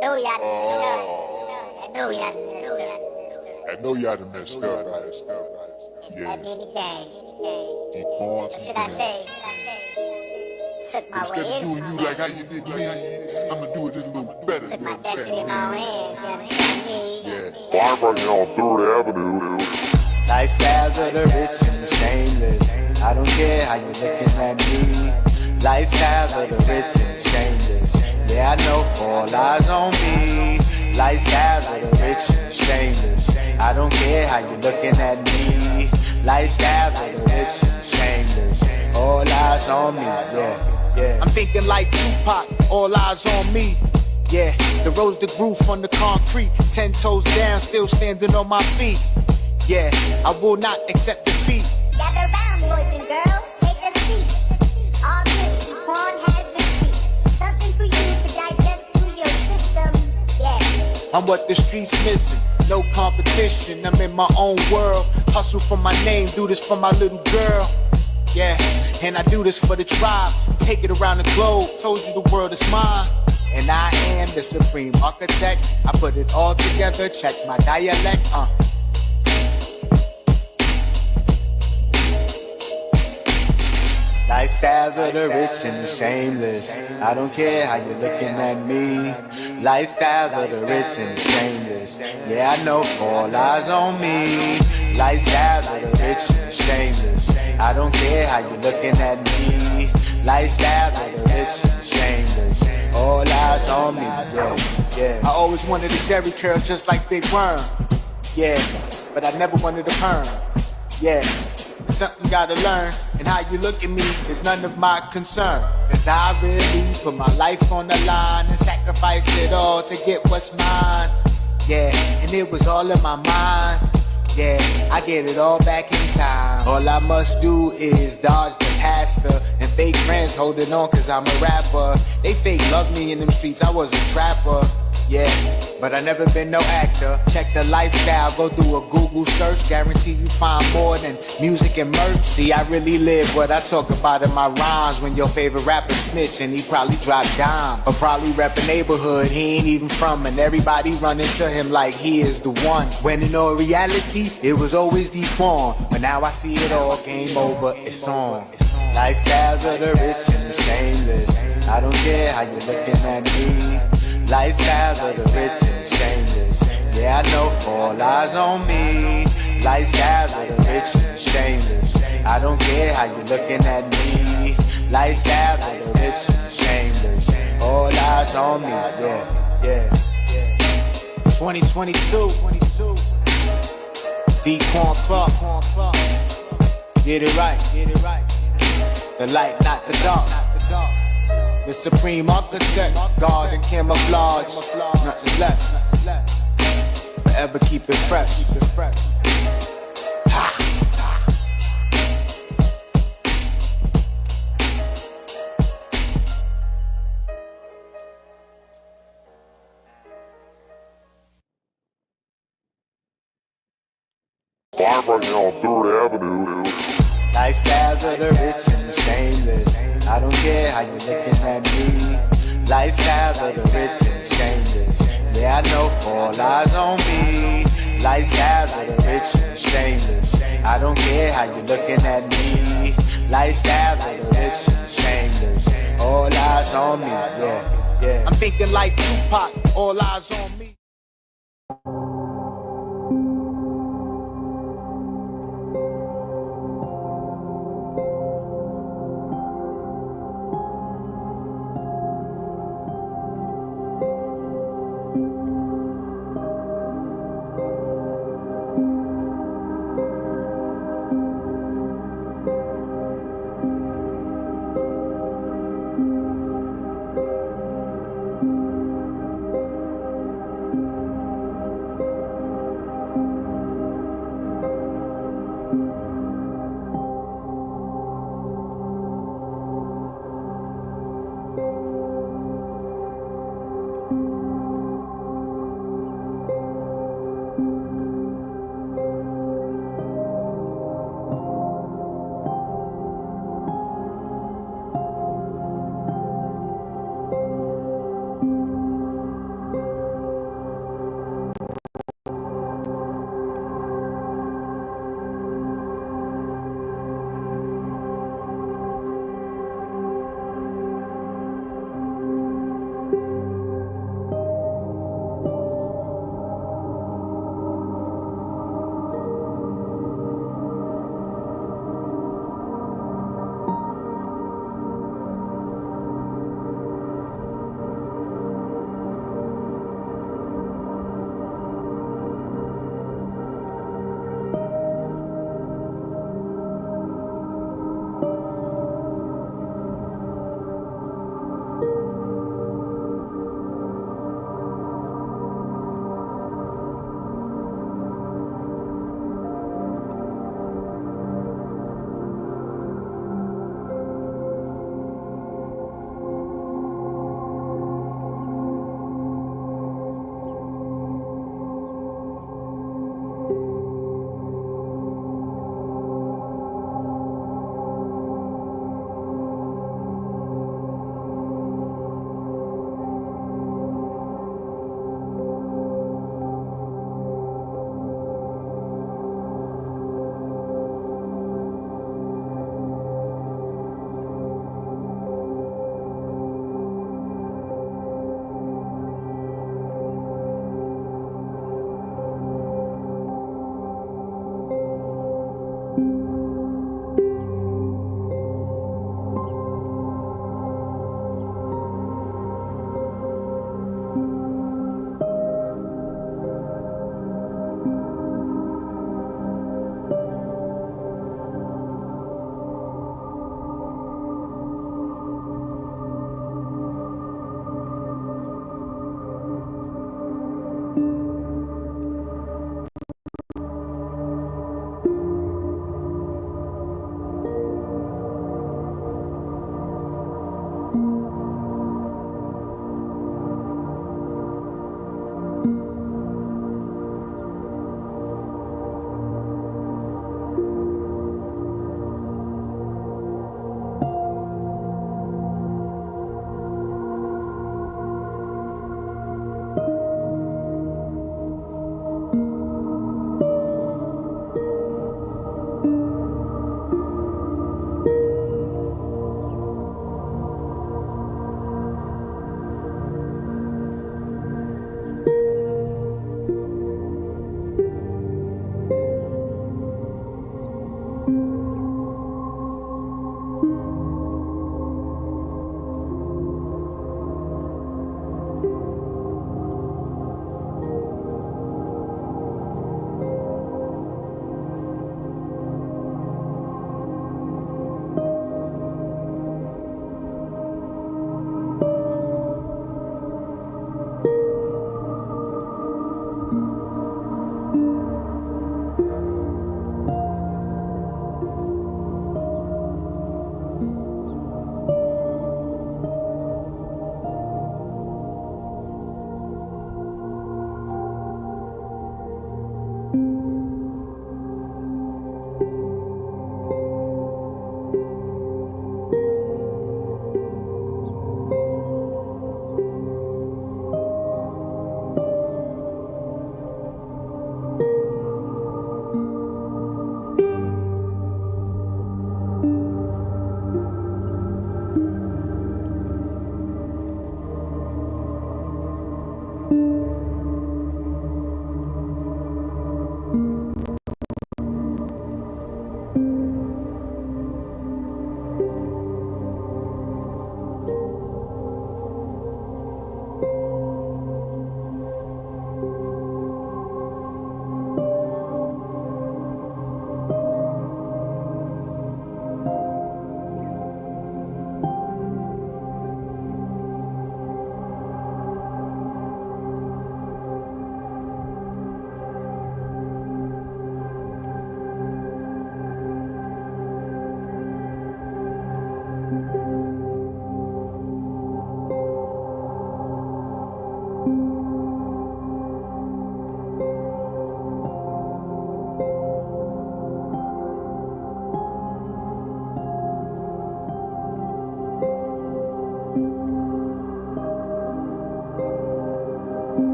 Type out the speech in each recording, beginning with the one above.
know y'all done messed up. I know y'all done messed up. I know y'all done messed up, right? Yeah. That many days. What should I say? Took my Instead way of doing into you like how you did me, I'ma do it a little better. Took You my destiny in understand my own me? hands, you understand me? Yeah. Well, I'm right here on 3rd Avenue. Lifestyles of the rich and shameless. I don't care how you're looking at me. Lifestyles of the rich and shameless. Yeah, I know all eyes on me. Lifestyles of the rich and shameless. I don't care how you're looking at me. Lifestyles of the rich and shameless. All eyes on me. Yeah. I'm thinking like Tupac. All eyes on me. Yeah, the roads that grew from the concrete. 10 toes down, still standing on my feet. Yeah, I will not accept defeat. Gather round, boys and girls, take a seat. All good, the corn has its feet. Something for you to digest through your system. Yeah. I'm what the streets missing. No competition, I'm in my own world. Hustle for my name, do this for my little girl. Yeah, and I do this for the tribe. Take it around the globe, told you the world is mine. And I am the supreme architect. I put it all together, check my dialect, Lifestyles of the rich and the shameless. I don't care how you're looking at me. Lifestyles of the rich and the shameless. Yeah, I know all eyes on me. Lifestyles of the rich and the shameless. I don't care how you're looking at me. Lifestyles of the rich and the shameless. All eyes on me. Yeah. I always wanted a Jerry curl just like Big Worm. Yeah, but I never wanted a perm. Yeah. Something gotta learn, and how you look at me is none of my concern. Cause I really put my life on the line and sacrificed it all to get what's mine. Yeah, and it was all in my mind. Yeah, I get it all back in time. All I must do is dodge the pastor and fake friends holding on cause I'm a rapper. They fake love me in them streets, I was a trapper. Yeah, but I never been no actor. Check the lifestyle, go through a Google search. Guarantee you find more than music and merch. See, I really live what I talk about in my rhymes. When your favorite rapper snitch and he probably drop dime. Or probably rep a neighborhood he ain't even from. And everybody running to him like he is the one. When in all reality, it was always the one. But now I see it all, game over, it's on. Lifestyles of the rich and the shameless. I don't care how you're looking at me. Lifestyles of the rich and the shameless. Yeah, I know all eyes on me. Lifestyles of the rich and the shameless. I don't care how you're looking at me. Lifestyles of the rich and the shameless. All eyes on me. Yeah. 2022. D-Quan Clark. Get it right. The light, not the dark. The supreme architect, God and camouflage, nothing less. Forever keep it fresh. Ha. Well, I'm right here on 3rd Avenue. Lifestyles of the rich and the shameless. I don't care how you're looking at me. Lifestyles of the rich and the shameless. Yeah, I know all eyes on me. Lifestyles of the rich and the shameless. I don't care how you're looking at me. Lifestyles of the rich and the shameless. All eyes on me. Yeah. I'm thinking like Tupac. All eyes on me.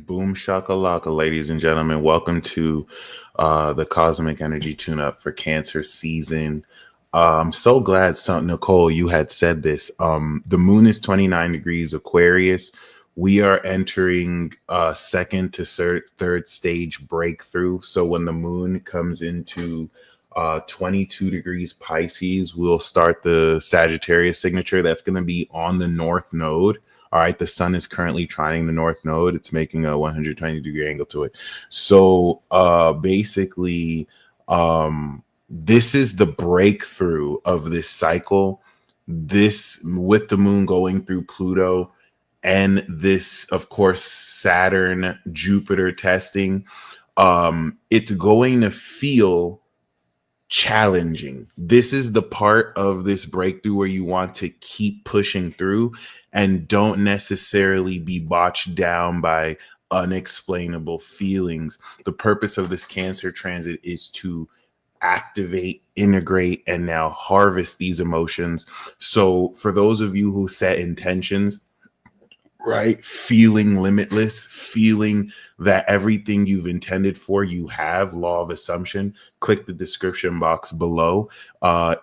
Boom shakalaka, ladies and gentlemen. Welcome to the Cosmic Energy Tune-Up for Cancer season. I'm so glad, Nicole, you had said this. The moon is 29 degrees Aquarius. We are entering second to third stage breakthrough. So when the moon comes into 22 degrees Pisces, we'll start the Sagittarius signature. That's going to be on the North Node. All right, the sun is currently trining the North Node. It's making a 120-degree angle to it. So basically, this is the breakthrough of this cycle. This, with the moon going through Pluto, and this, of course, Saturn, Jupiter testing, it's going to feel challenging. This is the part of this breakthrough where you want to keep pushing through and don't necessarily be botched down by unexplainable feelings. The purpose of this Cancer transit is to activate, integrate, and now harvest these emotions. So for those of you who set intentions, right, feeling limitless, feeling that everything you've intended for, you have, law of assumption, click the description box below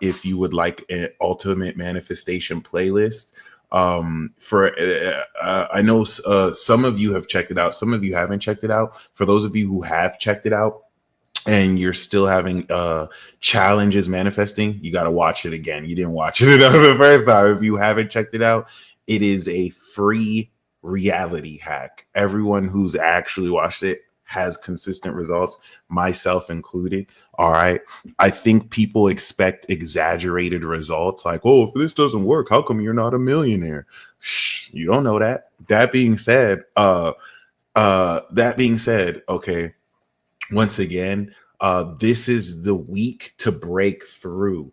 if you would like an ultimate manifestation playlist. I know some of you have checked it out, some of you haven't checked it out. For those of you who have checked it out and you're still having challenges manifesting, you got to watch it again. You didn't watch it the first time. If you haven't checked it out, it is a free reality hack. Everyone who's actually watched it has consistent results, myself included. All right. I think people expect exaggerated results like, oh, if this doesn't work, how come you're not a millionaire? Shh, you don't know that. That being said, okay, once again, this is the week to break through.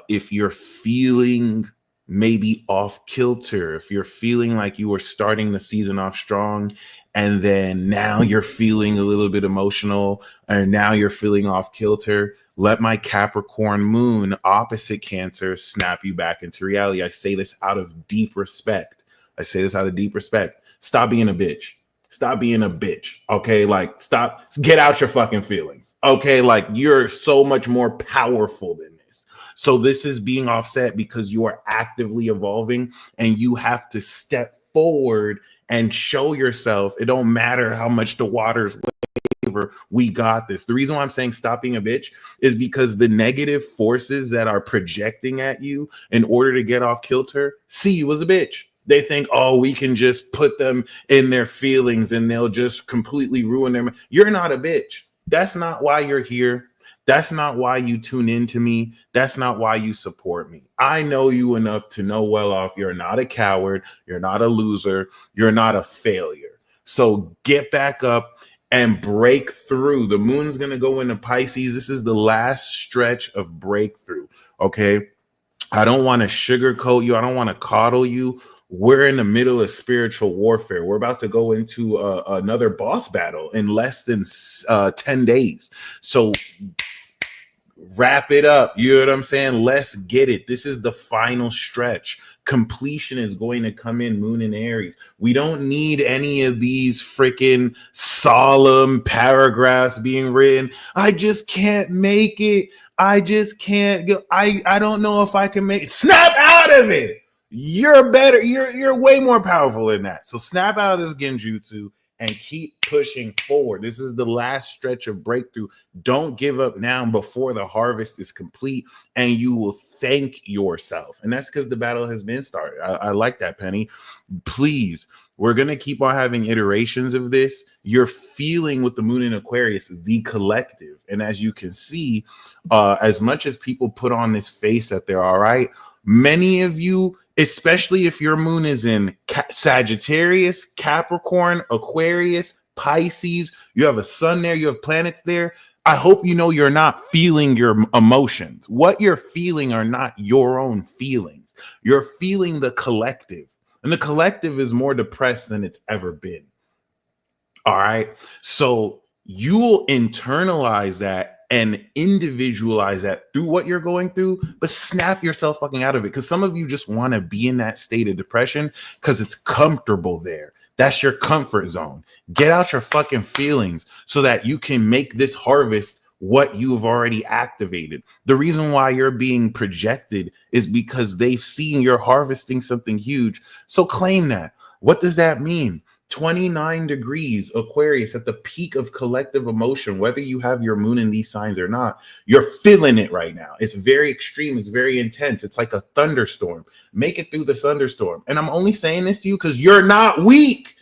If you're feeling maybe off kilter, if you're feeling like you were starting the season off strong and then now you're feeling a little bit emotional and now you're feeling off kilter, let my Capricorn moon opposite Cancer snap you back into reality. I say this out of deep respect. Stop being a bitch. Stop being a bitch. Okay. Like, stop, get out your fucking feelings. Okay. Like, you're so much more powerful than this. So this is being offset because you are actively evolving and you have to step forward and show yourself. It don't matter how much the water's waver. We got this. The reason why I'm saying stop being a bitch is because the negative forces that are projecting at you in order to get off kilter see you as a bitch. They think, oh, we can just put them in their feelings and they'll just completely ruin them. You're not a bitch. That's not why you're here. That's not why you tune into me. That's not why you support me. I know you enough to know well off you're not a coward. You're not a loser. You're not a failure. So get back up and break through. The moon's going to go into Pisces. This is the last stretch of breakthrough. Okay. I don't want to sugarcoat you. I don't want to coddle you. We're in the middle of spiritual warfare. We're about to go into another boss battle in less than 10 days. So wrap it up. You know what I'm saying? Let's get it. This is the final stretch. Completion is going to come in Moon and Aries. We don't need any of these freaking solemn paragraphs being written. I just can't make it. I just can't go. I don't know if I can make it. Snap out of it. You're better. You're way more powerful than that. So snap out of this genjutsu and keep pushing forward. This is the last stretch of breakthrough. Don't give up now before the harvest is complete, and you will thank yourself. And that's because the battle has been started. I like that, Penny. Please, we're going to keep on having iterations of this. You're feeling with the moon in Aquarius, the collective. And as you can see, as much as people put on this face that they're all right, many of you, especially if your moon is in Sagittarius, Capricorn, Aquarius, Pisces, you have a sun there, you have planets there. I hope you know you're not feeling your emotions. What you're feeling are not your own feelings. You're feeling the collective. And the collective is more depressed than it's ever been. All right. So you will internalize that and individualize that through what you're going through, but snap yourself fucking out of it. Because some of you just want to be in that state of depression because it's comfortable there. That's your comfort zone. Get out your fucking feelings so that you can make this harvest what you have already activated. The reason why you're being projected is because they've seen you're harvesting something huge. So claim that. What does that mean? 29 degrees Aquarius at the peak of collective emotion, whether you have your moon in these signs or not, you're feeling it right now. It's very extreme. It's very intense. It's like a thunderstorm. Make it through the thunderstorm. And I'm only saying this to you because you're not weak.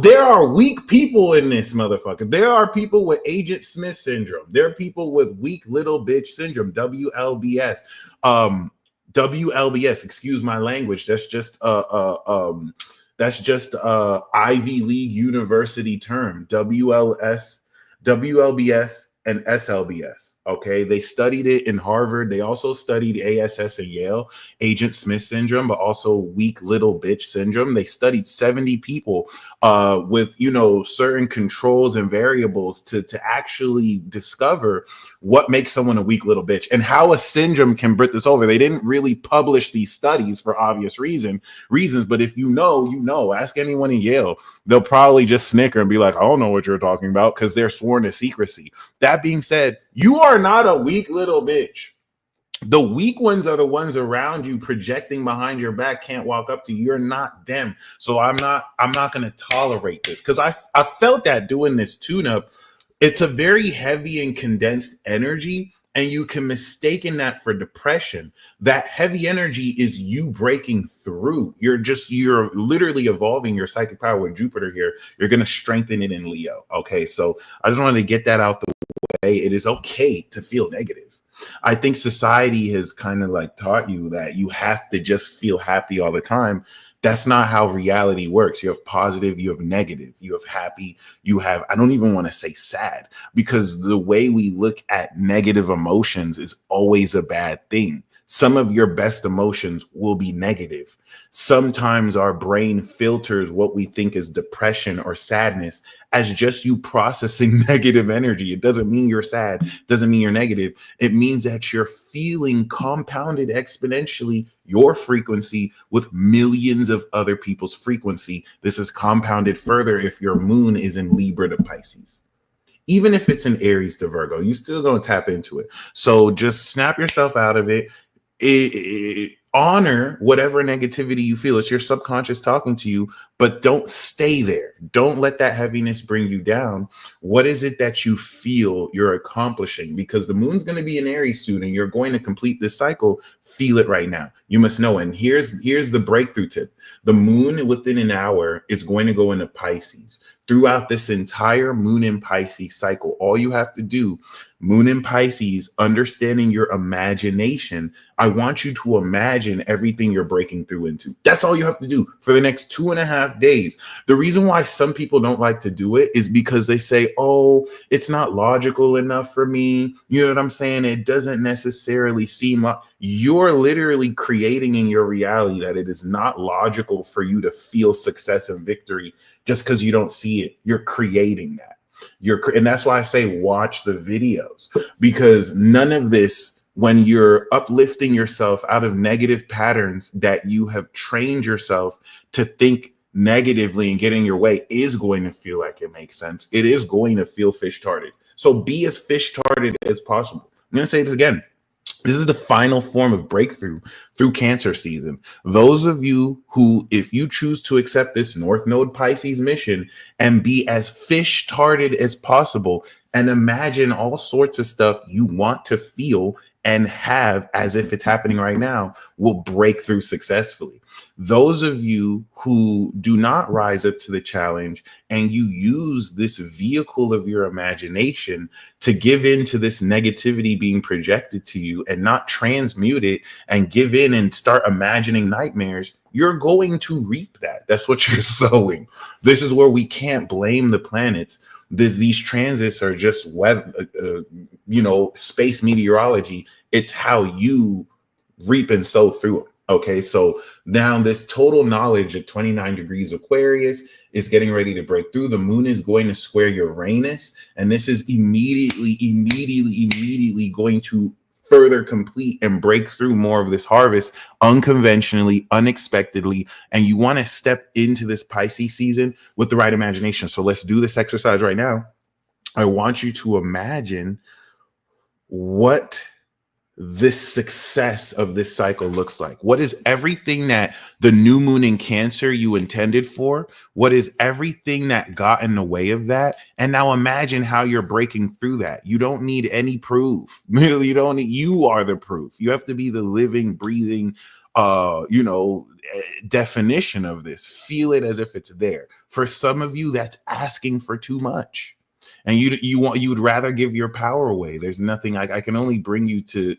There are weak people in this motherfucker. There are people with Agent Smith syndrome. There are people with weak little bitch syndrome, WLBS. WLBS, excuse my language. That's just Ivy League university term. WLBS, and SLBS. Okay, they studied it in Harvard. They also studied ASS in Yale, Agent Smith syndrome, but also weak little bitch syndrome. They studied 70 people with certain controls and variables to actually discover what makes someone a weak little bitch and how a syndrome can bring this over. They didn't really publish these studies for obvious reasons, but if you know, ask anyone in Yale. They'll probably just snicker and be like, I don't know what you're talking about, because they're sworn to secrecy. That being said, you are not a weak little bitch. The weak ones are the ones around you projecting behind your back, can't walk up to you. You're not them. So I'm not going to tolerate this, because I felt that doing this tune-up. It's a very heavy and condensed energy, and you can mistaken that for depression. That heavy energy is you breaking through. You're literally evolving your psychic power with Jupiter here. You're going to strengthen it in Leo. Okay, so I just wanted to get that out the way. It is okay to feel negative. I think society has kind of like taught you that you have to just feel happy all the time. That's not how reality works. You have positive, you have negative, you have happy, you have, I don't even want to say sad, because the way we look at negative emotions is always a bad thing. Some of your best emotions will be negative. Sometimes our brain filters what we think is depression or sadness as just you processing negative energy. It doesn't mean you're sad. It doesn't mean you're negative. It means that you're feeling compounded exponentially your frequency with millions of other people's frequency. This is compounded further if your moon is in Libra to Pisces. Even if it's in Aries to Virgo, you still gonna tap into it. So just snap yourself out of it. Honor whatever negativity you feel. It's your subconscious talking to you, but don't stay there. Don't let that heaviness bring you down. What is it that you feel you're accomplishing? Because the moon's going to be in Aries soon, and you're going to complete this cycle. Feel it right now. You must know. And here's the breakthrough tip. The moon within an hour is going to go into Pisces. Throughout this entire moon in Pisces cycle, all you have to do, moon in Pisces, understanding your imagination. I want you to imagine everything you're breaking through into. That's all you have to do for the next 2.5 days. The reason why some people don't like to do it is because they say, oh, it's not logical enough for me. You know what I'm saying? It doesn't necessarily seem like you're literally creating in your reality that it is not logical for you to feel success and victory just because you don't see it. You're creating that. And that's why I say watch the videos, because none of this, when you're uplifting yourself out of negative patterns that you have trained yourself to think negatively and get in your way, is going to feel like it makes sense. It is going to feel fish-tarded. So be as fish-tarded as possible. I'm going to say this again. This is the final form of breakthrough through Cancer season. Those of you who, if you choose to accept this North Node Pisces mission and be as fish-tarded as possible and imagine all sorts of stuff you want to feel and have as if it's happening right now, will break through successfully. Those of you who do not rise up to the challenge and you use this vehicle of your imagination to give in to this negativity being projected to you and not transmute it and give in and start imagining nightmares, you're going to reap that. That's what you're sowing. This is where we can't blame the planets. These transits are just weather, space meteorology. It's how you reap and sow through them. Okay, so now this total knowledge of 29 degrees Aquarius is getting ready to break through. The moon is going to square Uranus, and this is immediately going to further complete and break through more of this harvest unconventionally, unexpectedly, and you want to step into this Pisces season with the right imagination. So let's do this exercise right now. I want you to imagine what this success of this cycle looks like. What is everything that the new moon in Cancer you intended for? What is everything that got in the way of that? And now imagine how you're breaking through that. You don't need any proof. You don't need, you are the proof. You have to be the living, breathing, definition of this. Feel it as if it's there. For some of you, that's asking for too much. And you would rather give your power away. There's nothing I can only bring you to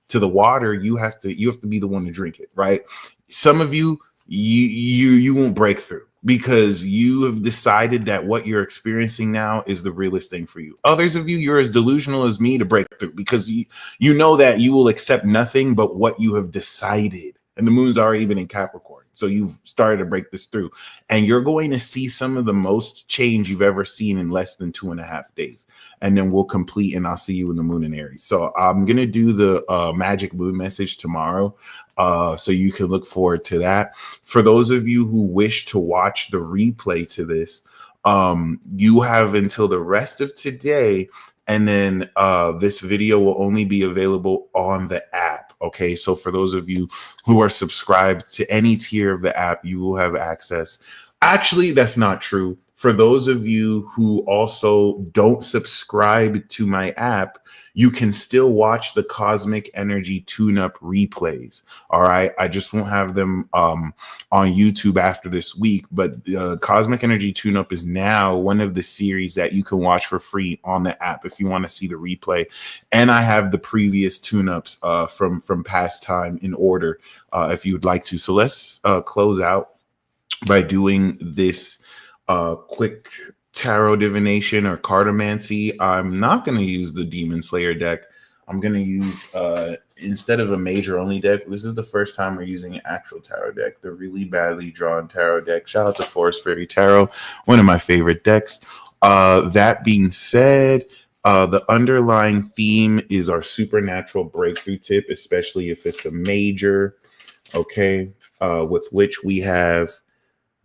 the water. You have to be the one to drink it, right? Some of you won't break through because you have decided that what you're experiencing now is the realest thing for you. Others of you, you're as delusional as me to break through because you know that you will accept nothing but what you have decided. And the moon's already been in Capricorn. So you've started to break this through, and you're going to see some of the most change you've ever seen in less than 2.5 days. And then we'll complete, and I'll see you in the moon in Aries. So I'm going to do the magic moon message tomorrow. So you can look forward to that. For those of you who wish to watch the replay to this, you have until the rest of today. And then this video will only be available on the app. Okay, so for those of you who are subscribed to any tier of the app, you will have access. Actually, that's not true. For those of you who also don't subscribe to my app, you can still watch the Cosmic Energy Tune-Up replays. All right, I just won't have them on YouTube after this week, but Cosmic Energy Tune-Up is now one of the series that you can watch for free on the app if you want to see the replay. And I have the previous tune-ups from past time in order if you would like to. So let's close out by doing this quick tarot divination or cartomancy. I'm not going to use the Demon Slayer deck. I'm going to use, instead of a major only deck, this is the first time we're using an actual tarot deck, the really badly drawn tarot deck. Shout out to Forest Fairy Tarot, one of my favorite decks. That being said, the underlying theme is our supernatural breakthrough tip, especially if it's a major, okay, with which we have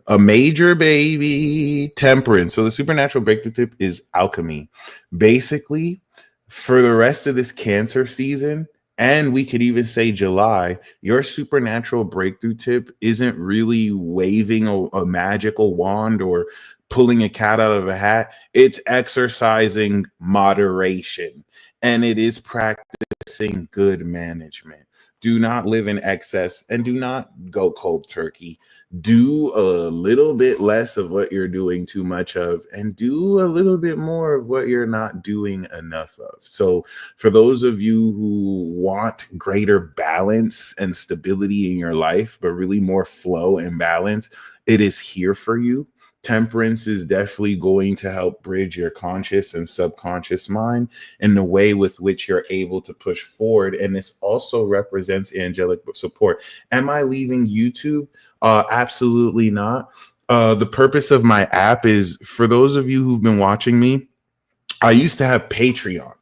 a major, baby, temperance. So the supernatural breakthrough tip is alchemy. Basically, for the rest of this Cancer season, and we could even say July, your supernatural breakthrough tip isn't really waving a magical wand or pulling a cat out of a hat. It's exercising moderation, and it is practicing good management. Do not live in excess and do not go cold turkey. Do a little bit less of what you're doing too much of, and do a little bit more of what you're not doing enough of. So for those of you who want greater balance and stability in your life, but really more flow and balance, it is here for you. Temperance is definitely going to help bridge your conscious and subconscious mind in the way with which you're able to push forward. And this also represents angelic support. Am I leaving YouTube? Absolutely not. The purpose of my app is, for those of you who've been watching me, I used to have Patreon.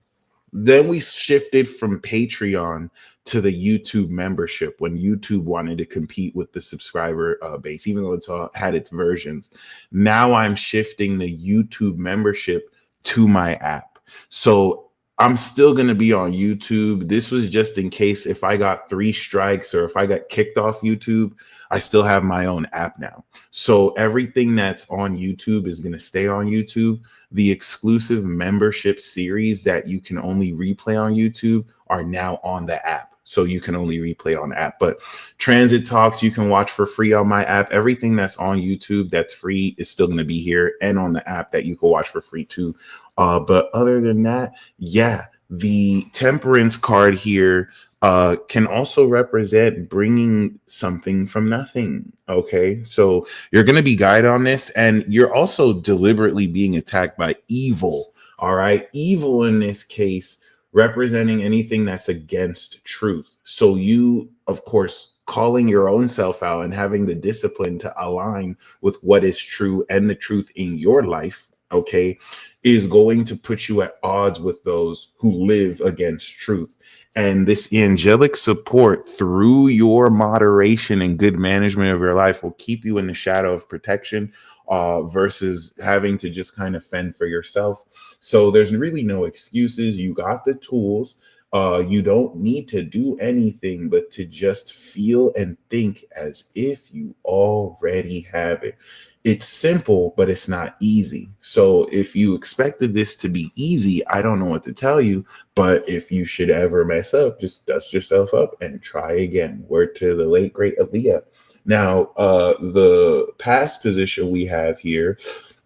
Then we shifted from Patreon to the YouTube membership when YouTube wanted to compete with the subscriber base, even though it's had its versions. Now I'm shifting the YouTube membership to my app. So I'm still going to be on YouTube. This was just in case if I got 3 strikes or if I got kicked off YouTube, I still have my own app now. So everything that's on YouTube is going to stay on YouTube. The exclusive membership series that you can only replay on YouTube are now on the app. So you can only replay on the app. But Transit Talks, you can watch for free on my app. Everything that's on YouTube that's free is still going to be here and on the app that you can watch for free too. But other than that, yeah, the Temperance card here can also represent bringing something from nothing. Okay, so you're going to be guided on this, and you're also deliberately being attacked by evil. All right, evil in this case representing anything that's against truth. So you, of course, calling your own self out and having the discipline to align with what is true and the truth in your life, okay, is going to put you at odds with those who live against truth. And this angelic support through your moderation and good management of your life will keep you in the shadow of protection versus having to just kind of fend for yourself. So there's really no excuses. You got the tools. You don't need to do anything but to just feel and think as if you already have it. It's simple, but it's not easy. So if you expected this to be easy, I don't know what to tell you. But if you should ever mess up, just dust yourself up and try again. Word to the late, great Aaliyah. Now, the past position we have here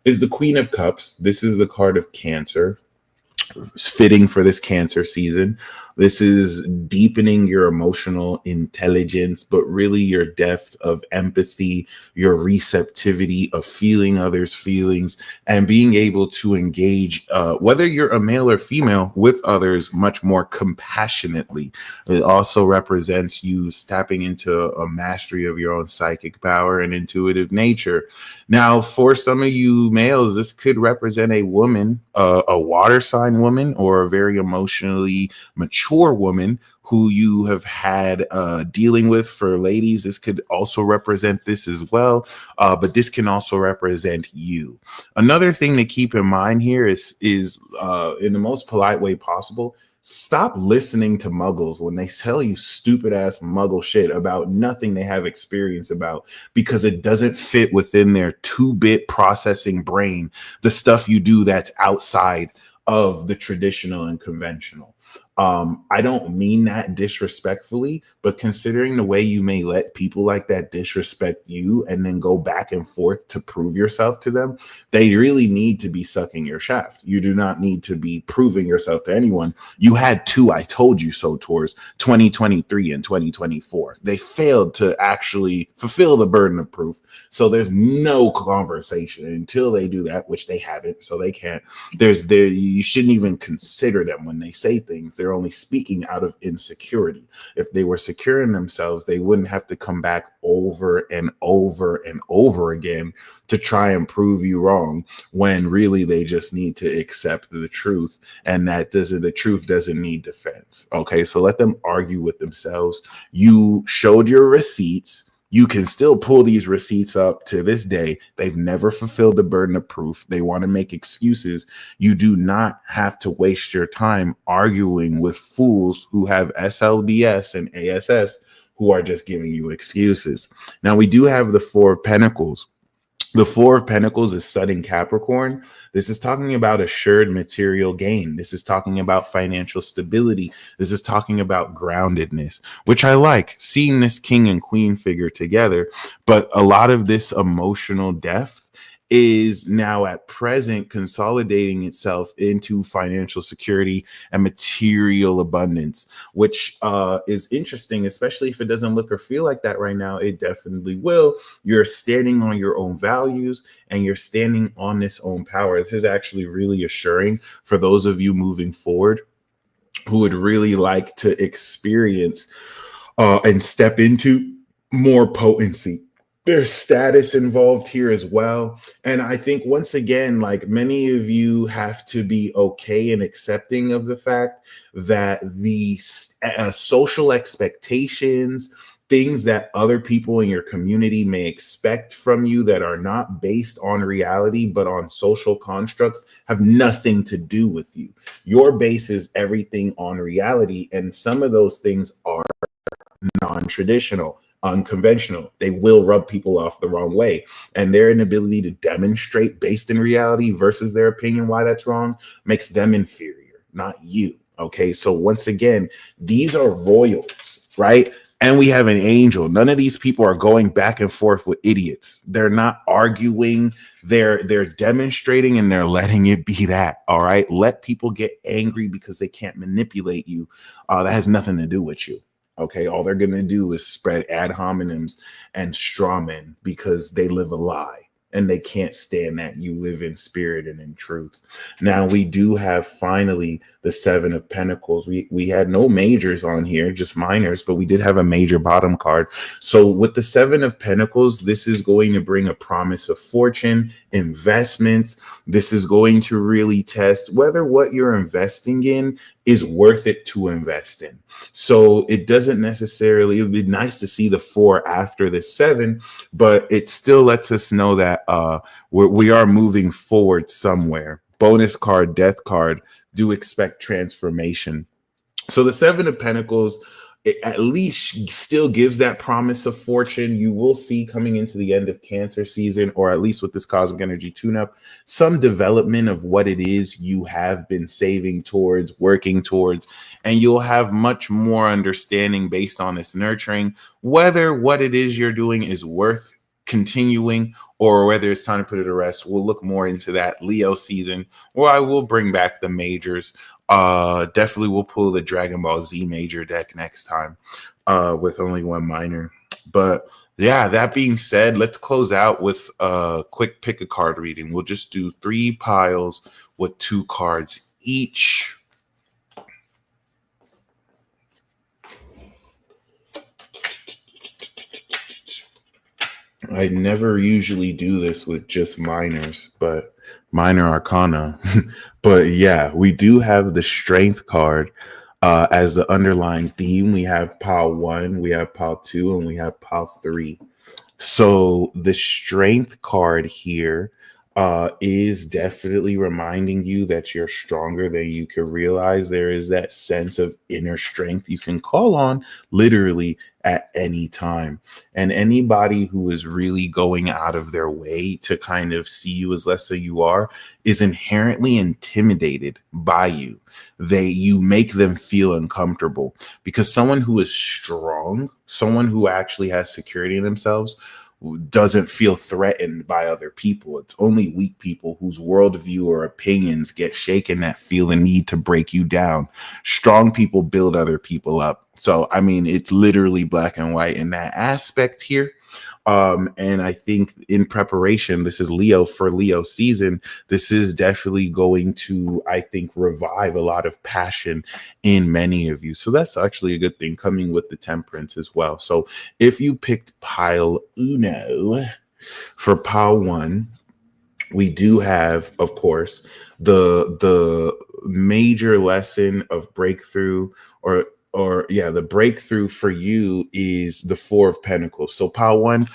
is the Queen of Cups. This is the card of Cancer. It's fitting for this Cancer season. This is deepening your emotional intelligence, but really your depth of empathy, your receptivity of feeling others' feelings, and being able to engage, whether you're a male or female, with others much more compassionately. It also represents you stepping into a mastery of your own psychic power and intuitive nature. Now, for some of you males, this could represent a woman, a water sign woman, or a very emotionally mature woman who you have had dealing with. For ladies, this could also represent this as well, but this can also represent you. Another thing to keep in mind here is in the most polite way possible, stop listening to muggles when they tell you stupid ass muggle shit about nothing they have experience about, because it doesn't fit within their 2-bit processing brain, the stuff you do that's outside of the traditional and conventional. I don't mean that disrespectfully, but considering the way you may let people like that disrespect you and then go back and forth to prove yourself to them, they really need to be sucking your shaft. You do not need to be proving yourself to anyone. You had 2 I told you so tours, 2023 and 2024. They failed to actually fulfill the burden of proof. So there's no conversation until they do that, which they haven't, so they can't. You shouldn't even consider them when they say things. They're only speaking out of insecurity. If they were secure in themselves, they wouldn't have to come back over and over and over again to try and prove you wrong, when really they just need to accept the truth, and the truth doesn't need defense. Okay, so let them argue with themselves. You showed your receipts. You can still pull these receipts up to this day. They've never fulfilled the burden of proof. They want to make excuses. You do not have to waste your time arguing with fools who have SLBS and ASS, who are just giving you excuses. Now, we do have the 4 of Pentacles. The 4 of Pentacles is Sun in Capricorn. This is talking about assured material gain. This is talking about financial stability. This is talking about groundedness, which I like, seeing this king and queen figure together. But a lot of this emotional depth is now at present consolidating itself into financial security and material abundance, which is interesting, especially if it doesn't look or feel like that right now. It definitely will. You're standing on your own values and you're standing on this own power. This is actually really assuring for those of you moving forward who would really like to experience and step into more potency. There's status involved here as well. And I think, once again, like, many of you have to be okay and accepting of the fact that the social expectations, things that other people in your community may expect from you that are not based on reality, but on social constructs, have nothing to do with you. Your base is everything on reality. And some of those things are non-traditional, unconventional. They will rub people off the wrong way, and their inability to demonstrate based in reality versus their opinion why that's wrong makes them inferior, not you. Okay, so once again, these are royals, right? And we have an angel. None of these people are going back and forth with idiots. They're not arguing. They're demonstrating, and they're letting it be that. All right, let people get angry because they can't manipulate you. That has nothing to do with you. Okay, all they're going to do is spread ad hominems and straw men because they live a lie and they can't stand that you live in spirit and in truth. Now, we do have finally the 7 of Pentacles. We had no majors on here, just minors, but we did have a major bottom card. So with the 7 of Pentacles, this is going to bring a promise of fortune investments. This is going to really test whether what you're investing in is worth it to invest in. So it doesn't necessarily, it would be nice to see the 4 after the 7, but it still lets us know that we are moving forward somewhere. Bonus card, death card, do expect transformation. So the 7 of Pentacles, it at least still gives that promise of fortune. You will see coming into the end of Cancer season, or at least with this cosmic energy tune-up, some development of what it is you have been saving towards, working towards, and you'll have much more understanding based on this nurturing, whether what it is you're doing is worth continuing or whether it's time to put it to rest. We'll look more into that Leo season, or I will bring back the majors. Definitely we'll pull the Dragon Ball Z major deck next time with only one minor. But yeah, that being said, let's close out with a quick pick a card reading. We'll just do 3 piles with 2 cards each. I never usually do this with just minors, but minor arcana. But yeah, we do have the strength card as the underlying theme. We have pile 1, we have pile 2, and we have pile 3. So the strength card here is definitely reminding you that you're stronger than you can realize. There is that sense of inner strength you can call on literally at any time. And anybody who is really going out of their way to kind of see you as less than you are is inherently intimidated by you. You make them feel uncomfortable, because someone who is strong, someone who actually has security in themselves, doesn't feel threatened by other people. It's only weak people whose worldview or opinions get shaken that feel the need to break you down. Strong people build other people up. So, I mean, it's literally black and white in that aspect here. And I think in preparation, this is Leo for Leo season. This is definitely going to, I think, revive a lot of passion in many of you. So that's actually a good thing coming with the Temperance as well. So if you picked pile uno for pile 1, we do have, of course, the major lesson of breakthrough, the breakthrough for you is the 4 of Pentacles. So pile 1,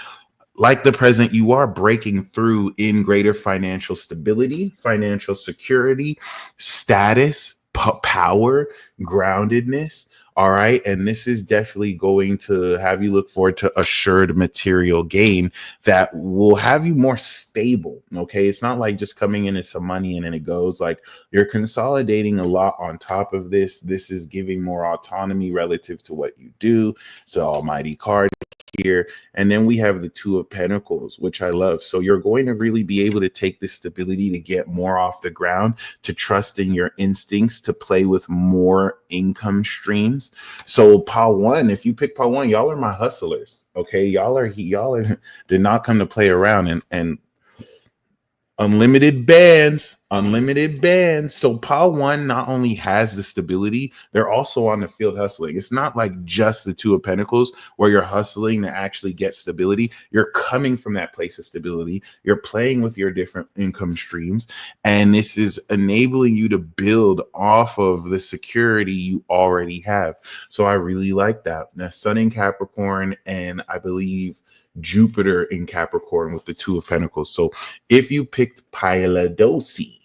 like the present, you are breaking through in greater financial stability, financial security, status, power, groundedness. All right. And this is definitely going to have you look forward to assured material gain that will have you more stable. Okay. It's not like just coming in as some money and then it goes. Like, you're consolidating a lot on top of this. This is giving more autonomy relative to what you do. It's the almighty card here. And then we have the 2 of Pentacles, which I love. So you're going to really be able to take this stability to get more off the ground, to trust in your instincts, to play with more income streams. So pile 1, if you pick pile 1, y'all are my hustlers. Okay. Y'all are did not come to play around and unlimited bands. So pile 1 not only has the stability, they're also on the field hustling. It's not like just the 2 of Pentacles where you're hustling to actually get stability. You're coming from that place of stability. You're playing with your different income streams, and this is enabling you to build off of the security you already have. So I really like that. Now, Sun in Capricorn, and I believe Jupiter in Capricorn with the 2 of Pentacles. So if you picked Pailadosi,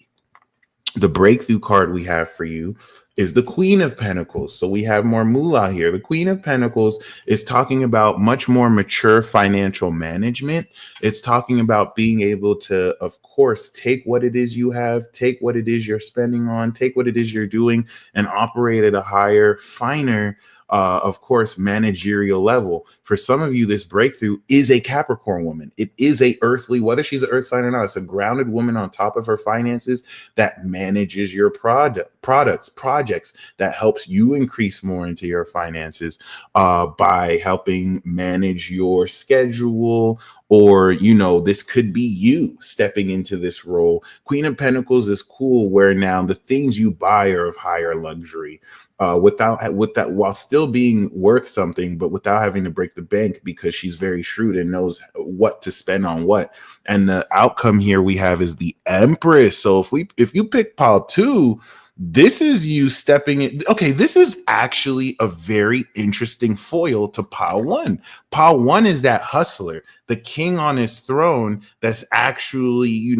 the breakthrough card we have for you is the Queen of Pentacles. So we have more moolah here. The Queen of Pentacles is talking about much more mature financial management. It's talking about being able to, of course, take what it is you have, take what it is you're spending on, take what it is you're doing, and operate at a higher, finer, of course, managerial level. For some of you, this breakthrough is a Capricorn woman. It is a earthly, whether she's an earth sign or not, it's a grounded woman on top of her finances that manages your product. products, projects that helps you increase more into your finances by helping manage your schedule, or this could be you stepping into this role. Queen of Pentacles is cool, where now the things you buy are of higher luxury, with that, while still being worth something, but without having to break the bank, because she's very shrewd and knows what to spend on what. And the outcome here we have is the Empress. So if you pick pile 2, this is you stepping in. Okay, this is actually a very interesting foil to pile 1. Pile 1 is that hustler, the king on his throne, that's actually,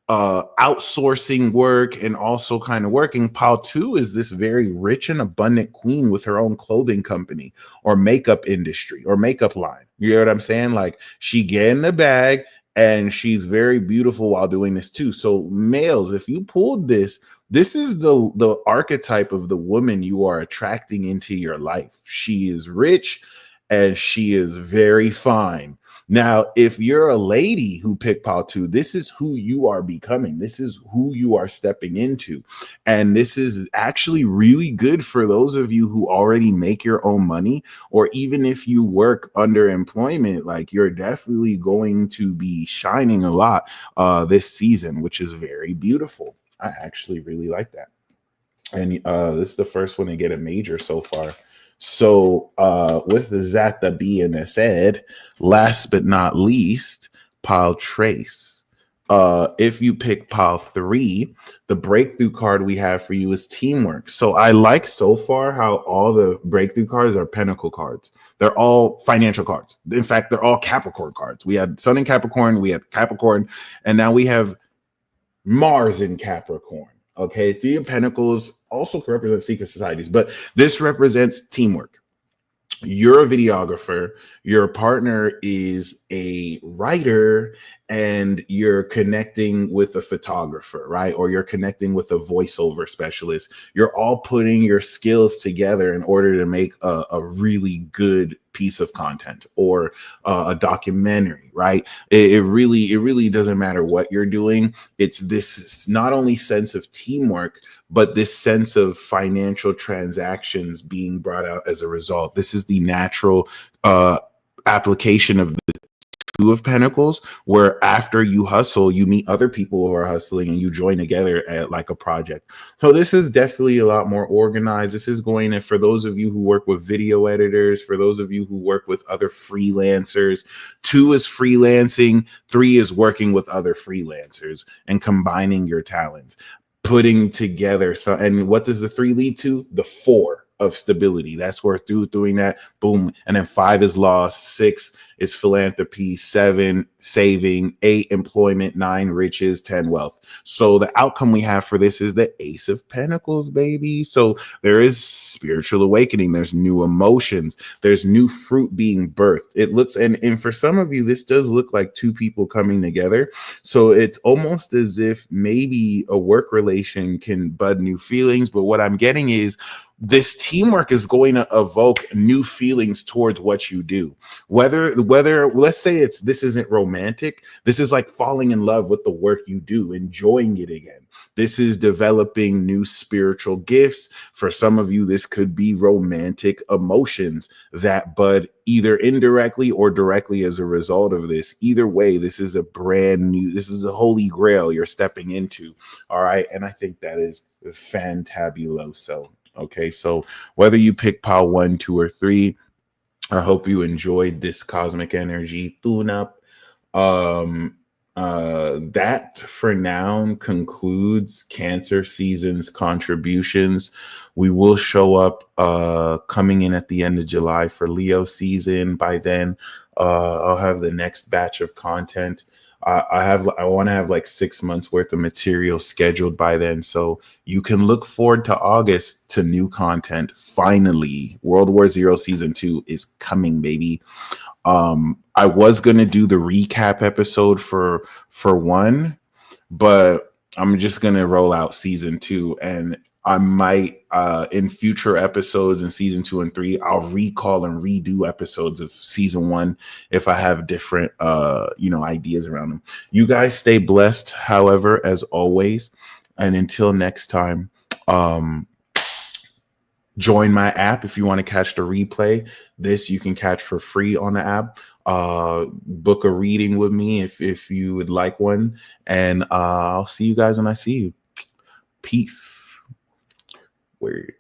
outsourcing work and also kind of working. Pile 2 is this very rich and abundant queen with her own clothing company or makeup industry or makeup line. You know what I'm saying? Like, she get in the bag and she's very beautiful while doing this too. So males, if you pulled this is the archetype of the woman you are attracting into your life. She is rich and she is very fine. Now, if you're a lady who picked pile 2, this is who you are becoming. This is who you are stepping into. And this is actually really good for those of you who already make your own money, or even if you work under employment, like, you're definitely going to be shining a lot this season, which is very beautiful. I actually really like that. And this is the first one to get a major so far. So with that being said, last but not least, pile Trace. If you pick pile 3, the breakthrough card we have for you is teamwork. So I like so far how all the breakthrough cards are Pentacle cards. They're all financial cards. In fact, they're all Capricorn cards. We had Sun in Capricorn, we had Capricorn, and now we have Mars in Capricorn. Okay, 3 of Pentacles also represent secret societies, but this represents teamwork. You're a videographer, your partner is a writer, and you're connecting with a photographer, right? Or you're connecting with a voiceover specialist. You're all putting your skills together in order to make a really good piece of content or a documentary, right? It really doesn't matter what you're doing. It's this not only sense of teamwork, but this sense of financial transactions being brought out as a result. This is the natural application of the 2 of Pentacles, where after you hustle, you meet other people who are hustling and you join together at like a project. So this is definitely a lot more organized. This is going in for those of you who work with video editors, for those of you who work with other freelancers. 2 is freelancing, 3 is working with other freelancers and combining your talents, putting together. So, and what does the 3 lead to? The 4 of stability. That's where through doing that, boom. And then 5 is loss, 6 is philanthropy, 7 saving, 8 employment, 9 riches, 10 wealth. So the outcome we have for this is the Ace of Pentacles, baby. So there is spiritual awakening. There's new emotions. There's new fruit being birthed. It looks, and for some of you, this does look like 2 people coming together. So it's almost as if maybe a work relation can bud new feelings. But what I'm getting is this teamwork is going to evoke new feelings towards what you do. Whether let's say this isn't romantic, this is like falling in love with the work you do, enjoying it again. This is developing new spiritual gifts. For some of you, this could be romantic emotions that bud either indirectly or directly as a result of this. Either way, this is a holy grail you're stepping into. All right. And I think that is fantabuloso. Okay, so whether you pick pile 1, 2, or 3, I hope you enjoyed this cosmic energy tune-up. That for now concludes Cancer season's contributions. We will show up coming in at the end of July for Leo season. By then, I'll have the next batch of content. I want to have like 6 months worth of material scheduled by then, so you can look forward to August to new content. Finally, World War Zero season 2 is coming, baby. I was gonna do the recap episode for 1, but I'm just gonna roll out season 2, and I might in future episodes in season 2 and 3, I'll recall and redo episodes of season 1 if I have different ideas around them. You guys stay blessed, however, as always, and until next time, Join my app if you want to catch the replay. This you can catch for free on the app. Book a reading with me if you would like one. And I'll see you guys when I see you. Peace. Word.